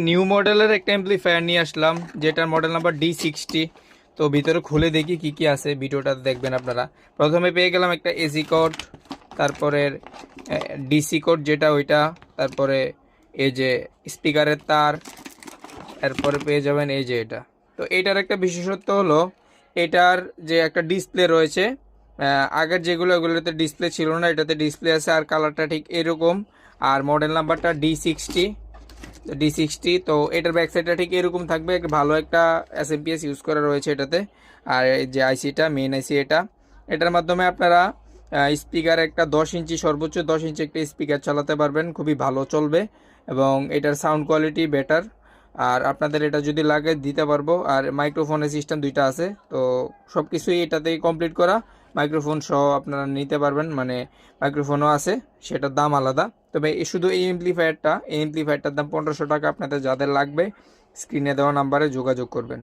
New মডেলের একটা amplifier নিয়ে আসলাম, যেটার মডেল নাম্বার D60। তো ভিতরে খুলে দেখি কি কি আছে, ভিডিওটা দেখবেন আপনারা। প্রথমে পেয়ে গেলাম একটা এসি কোড, তারপরে ডিসি কোড যেটা ওইটা, তারপরে এই যে স্পিকারের তার, এরপরে পেয়ে যাবেন এই যে এটা। তো এটার একটা বিশেষত্ব হলো এটার যে একটা ডিসপ্লে রয়েছে, আগের যেগুলো ওগুলোতে ডিসপ্লে ছিল না, এটাতে ডিসপ্লে আছে। আর কালারটা ঠিক এরকম, আর মডেল নাম্বারটা D60। তো এটার ব্যাক সাইডটা ঠিক এরকম থাকবে, ভালো একটা এসএমপিএস ইউজ করা রয়েছে এটাতে। আর এই যে আইসিটা, মেইন আইসি এটা, এটার মাধ্যমে আপনারা স্পিকার একটা 10 ইঞ্চি, সর্বোচ্চ 10 ইঞ্চি একটা স্পিকার চালাতে পারবেন, খুবই ভালো চলবে। এবং এটার সাউন্ড কোয়ালিটি বেটার। আর আপনাদের এটা যদি লাগে দিতে পারবো। আর মাইক্রোফোনের সিস্টেম দুইটা আছে, তো সব কিছুই এটাতেই কমপ্লিট করা। মাইক্রোফোন সহ আপনারা নিতে পারবেন, মানে মাইক্রোফোনও আছে, সেটার দাম আলাদা। তবে শুধু এই এমপ্লিফায়ারটার দাম 1500 টাকা। আপনাদের যাদের লাগবে স্ক্রিনে দেওয়া নাম্বারে যোগাযোগ করবেন।